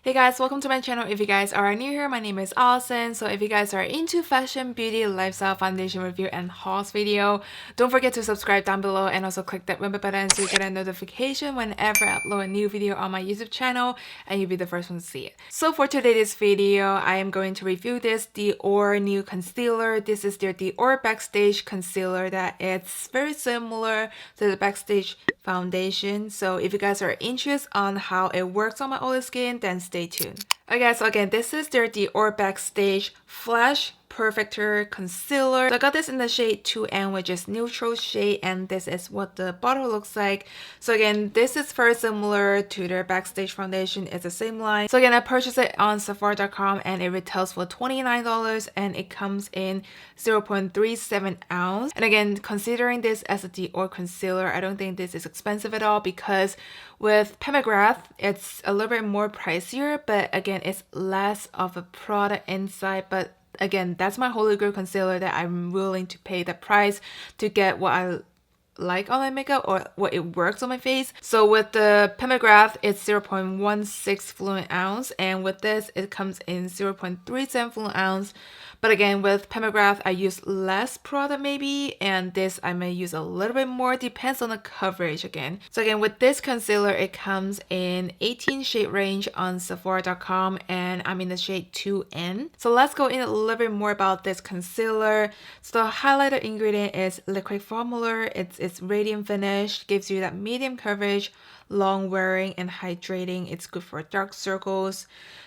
Hey guys, welcome to my channel. If you guys are new here, my name is Alison. So if you guys are into fashion, beauty, lifestyle, foundation review, and hauls video, don't forget to subscribe down below and also click that bell button so you get a notification whenever I upload a new video on my YouTube channel and you'll be the first one to see it. So for today's video, I am going to review this DIOR new concealer. This is their DIOR Backstage concealer that it's very similar to the Backstage foundation. So if you guys are interested on how it works on my oily skin, then stay tuned. Okay, so again, this is their DIOR Backstage Flash Perfector concealer. So I got this in the shade 2N, which is neutral shade, and this is what the bottle looks like. So again, this is very similar to their Backstage foundation. It's the same line. So again, I purchased it on Sephora.com and it retails for $29 and it comes in 0.37 ounce. And again, considering this as a DIOR concealer, I don't think this is expensive at all because with Pemagrath, it's a little bit more pricier, but again, it's less of a product inside. But again, that's my holy grail concealer that I'm willing to pay the price to get what I like on my makeup or what it works on my face. So with the Pemagrath, it's 0.16 fluid ounce, and with this, it comes in 0.37 fluid ounce. But again, with Pemagrath, I use less product maybe, and this I may use a little bit more, depends on the coverage again. So again, with this concealer, it comes in 18 shade range on Sephora.com, and I'm in the shade 2N. So let's go in a little bit more about this concealer. So the highlighter ingredient is liquid formula. It's radiant finish, gives you that medium coverage, long wearing and hydrating. It's good for dark circles.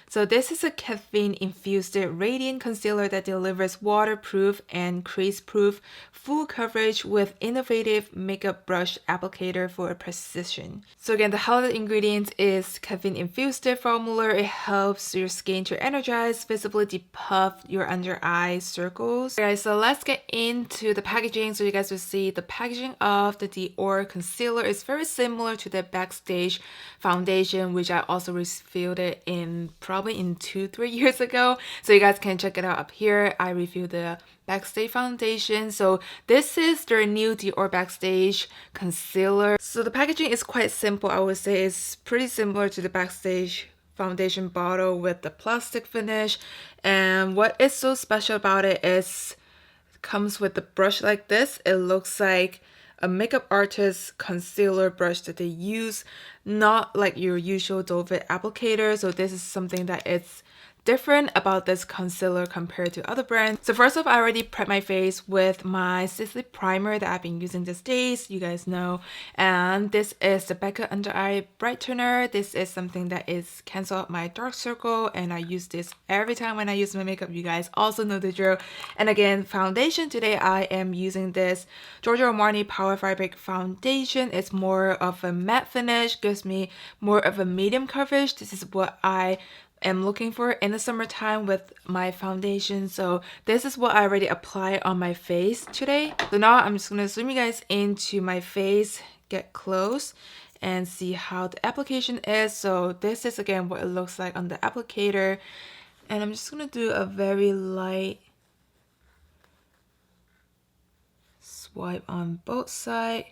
So this is a caffeine-infused radiant concealer that delivers waterproof and crease-proof full coverage with innovative makeup brush applicator for precision. So again, the highlighted ingredient is caffeine-infused formula. It helps your skin to energize, visibly depuff your under eye circles. Alright, so let's get into the packaging so you guys will see the packaging of the DIOR concealer is very similar to the Backstage foundation, which I also reviewed it in probably in 2-3 years ago, so you guys can check it out up here. I reviewed the Backstage foundation. So this is their new DIOR Backstage concealer. So the packaging is quite simple. I would say it's pretty similar to the Backstage foundation bottle with the plastic finish, and what is so special about it is it comes with the brush like this. It looks like a makeup artist concealer brush that they use, not like your usual Dovet applicator. So this is something that it's different about this concealer compared to other brands. So first off, I already prepped my face with my Sisley primer that I've been using these days, you guys know. And this is the Becca Under Eye Brightener. This is something that is cancel out my dark circle, and I use this every time when I use my makeup. You guys also know the drill. And again, foundation, today I am using this Giorgio Armani Power Fabric foundation. It's more of a matte finish, gives me more of a medium coverage. This is what I am looking for in the summertime with my foundation. So this is what I already applied on my face today. So now I'm just gonna zoom you guys into my face, get close, and see how the application is. So this is again what it looks like on the applicator, and I'm just gonna do a very light swipe on both sides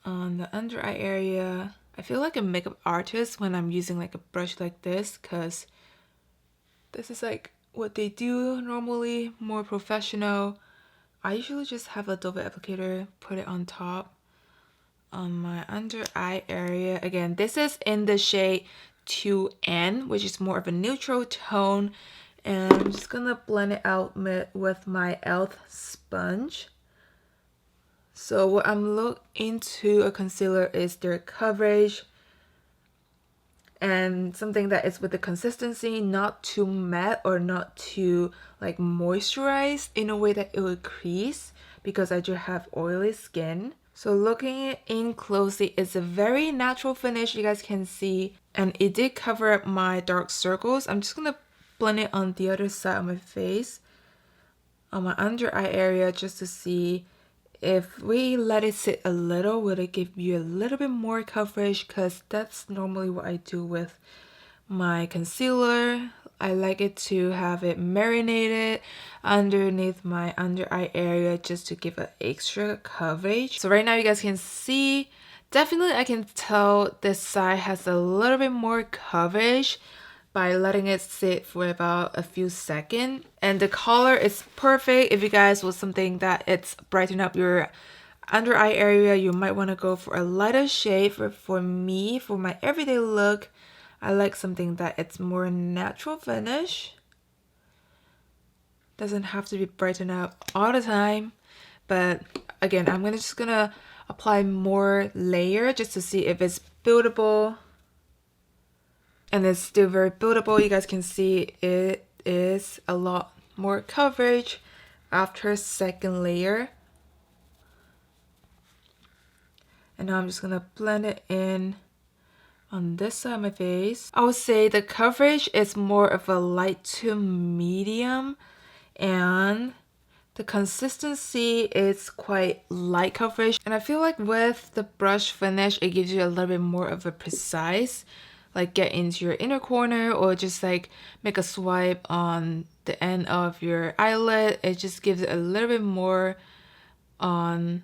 on the under eye area. I feel like a makeup artist when I'm using like a brush like this, because this is like what they do normally, more professional. I usually just have a Dovet applicator, put it on top on my under eye area. Again, this is in the shade 2N, which is more of a neutral tone, and I'm just gonna blend it out with my e.l.f. sponge. So what I'm looking into a concealer is their coverage and something that is with the consistency, not too matte or not too like moisturized in a way that it will crease, because I do have oily skin. So looking in closely, it's a very natural finish, you guys can see, and it did cover up my dark circles. I'm just gonna blend it on the other side of my face, on my under eye area, just to see if we let it sit a little, will it give you a little bit more coverage, because that's normally what I do with my concealer. I like it to have it marinated underneath my under eye area just to give it extra coverage. So right now you guys can see Definitely I can tell this side has a little bit more coverage by letting it sit for about a few seconds. And the color is perfect if you guys want something that it's brighten up your under eye area. You might want to go for a lighter shade. For me, for my everyday look, I like something that it's more natural finish. Doesn't have to be brightened up all the time. But again, I'm just gonna apply more layer just to see if it's buildable. And it's still very buildable. You guys can see it is a lot more coverage after second layer. And now I'm just gonna blend it in on this side of my face. I would say the coverage is more of a light to medium, and the consistency is quite light coverage. And I feel like with the brush finish, it gives you a little bit more of a precise, like get into your inner corner or just like make a swipe on the end of your eyelid. It just gives it a little bit more on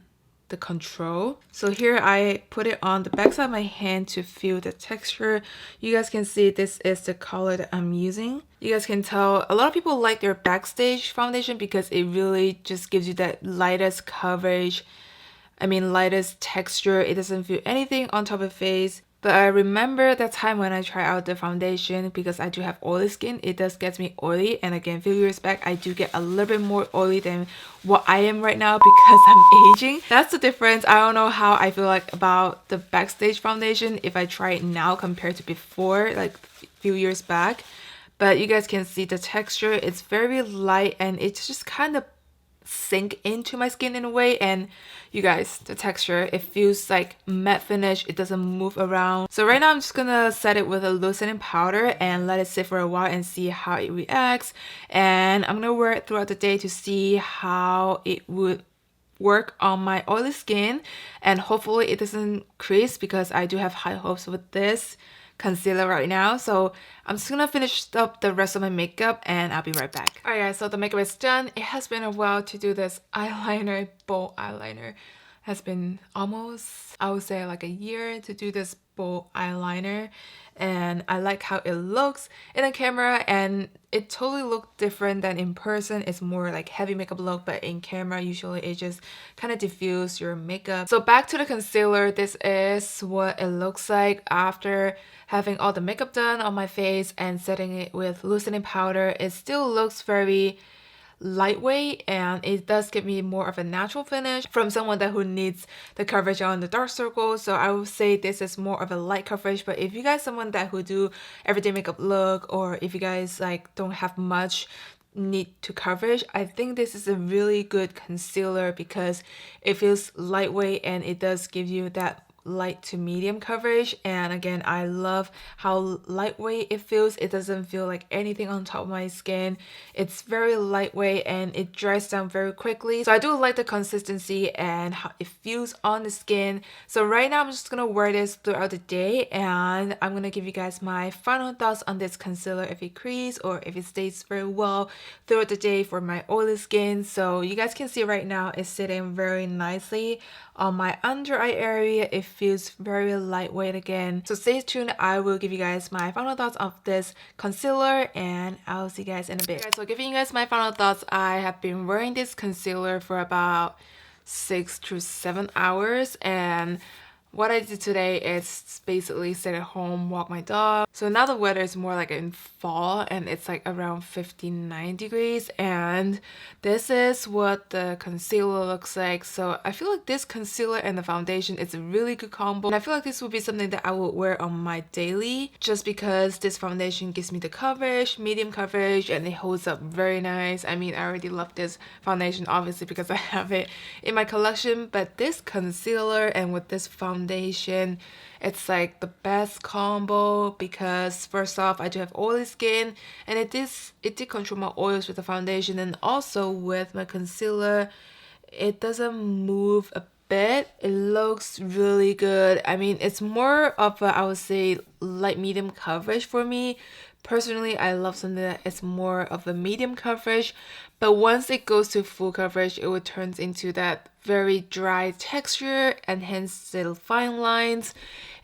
the control. So here I put it on the back side of my hand to feel the texture. You guys can see this is the color that I'm using. You guys can tell a lot of people like their Backstage foundation because it really just gives you that lightest coverage. I mean lightest texture. It doesn't feel anything on top of the face. But I remember that time when I tried out the foundation, because I do have oily skin, it does get me oily. And again, a few years back, I do get a little bit more oily than what I am right now because I'm aging. That's the difference. I don't know how I feel like about the Backstage foundation if I try it now compared to before, like a few years back. But you guys can see the texture. It's very light and it's just kind of sink into my skin in a way. And you guys, the texture, it feels like matte finish. It doesn't move around. So right now I'm just gonna set it with a loosening powder and let it sit for a while and see how it reacts. And I'm gonna wear it throughout the day to see how it would work on my oily skin, and hopefully it doesn't crease because I do have high hopes with this concealer right now. So I'm just gonna finish up the rest of my makeup and I'll be right back. Alright guys, so the makeup is done. It has been a while to do this eyeliner, bold eyeliner. It has been almost, I would say like a year to do this bold eyeliner, and I like how it looks in the camera, and it totally looked different than in person. It's more like heavy makeup look, but in camera usually it just kind of diffuse your makeup. So back to the concealer, this is what it looks like after having all the makeup done on my face and setting it with loosening powder. It still looks very lightweight and it does give me more of a natural finish from someone that who needs the coverage on the dark circles. So I would say this is more of a light coverage. But if you guys someone that who do everyday makeup look, or if you guys like don't have much need to coverage, I think this is a really good concealer because it feels lightweight and it does give you that light to medium coverage. And again, I love how lightweight it feels. It doesn't feel like anything on top of my skin. It's very lightweight and it dries down very quickly. So I do like the consistency and how it feels on the skin. So right now I'm just gonna wear this throughout the day and I'm gonna give you guys my final thoughts on this concealer, if it creases or if it stays very well throughout the day for my oily skin. So you guys can see right now it's sitting very nicely on my under eye area. It feels very lightweight again. So stay tuned. I will give you guys my final thoughts of this concealer and I'll see you guys in a bit. Okay, so giving you guys my final thoughts, I have been wearing this concealer for about 6 to 7 hours, and what I did today is basically sit at home, walk my dog. So now the weather is more like in fall and it's like around 59 degrees, and this is what the concealer looks like. So I feel like this concealer and the foundation is a really good combo, and I feel like this would be something that I would wear on my daily just because this foundation gives me the coverage, medium coverage, and it holds up very nice. I mean, I already love this foundation obviously because I have it in my collection, but this concealer and with this foundation, it's like the best combo because first off, I do have oily skin and it did control my oils with the foundation, and also with my concealer it doesn't move a bit. It looks really good. I mean, it's more of a, I would say, light medium coverage for me. Personally, I love something that is more of a medium coverage, but once it goes to full coverage, it would turn into that very dry texture and hence little fine lines.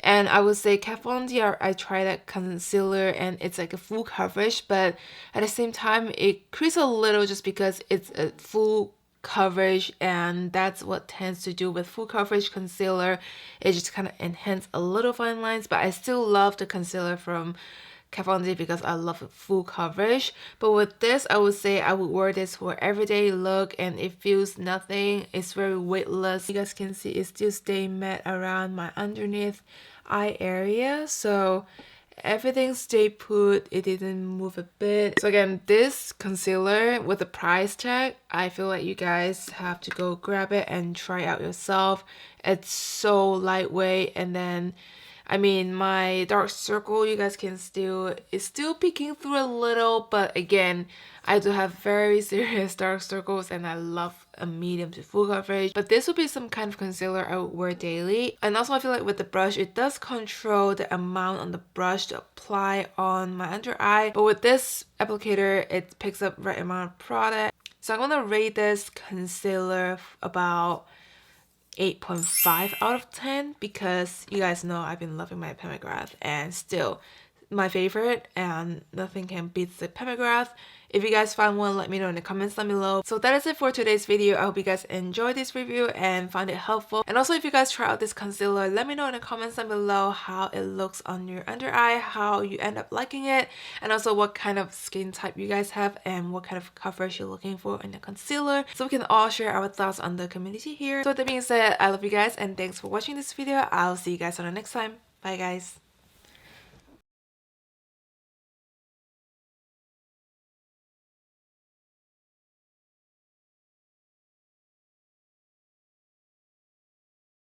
And I would say Kat Von D, I tried that concealer and it's like a full coverage, but at the same time, it creases a little just because it's a full coverage, and that's what tends to do with full coverage concealer. It just kind of enhance a little fine lines, but I still love the concealer from Kat Von D because I love full coverage. But with this, I would say I would wear this for everyday look, and it feels nothing. It's very weightless. You guys can see it still stay matte around my underneath eye area, so everything stayed put. It didn't move a bit. So again, this concealer with the price tag, I feel like you guys have to go grab it and try it out yourself. It's so lightweight, and then I mean, my dark circle, you guys can it's still peeking through a little, but again, I do have very serious dark circles and I love a medium to full coverage. But this would be some kind of concealer I would wear daily. And also I feel like with the brush, it does control the amount on the brush to apply on my under eye. But with this applicator, it picks up right amount of product. So I'm gonna rate this concealer about 8.5 out of 10 because you guys know I've been loving my Pemigras and still my favorite, and nothing can beat the Pemigras. If you guys find one, let me know in the comments down below. So that is it for today's video. I hope you guys enjoyed this review and found it helpful. And also if you guys try out this concealer, let me know in the comments down below how it looks on your under eye, how you end up liking it, and also what kind of skin type you guys have and what kind of coverage you're looking for in the concealer, so we can all share our thoughts on the community here. So with that being said, I love you guys and thanks for watching this video. I'll see you guys on the next time. Bye guys.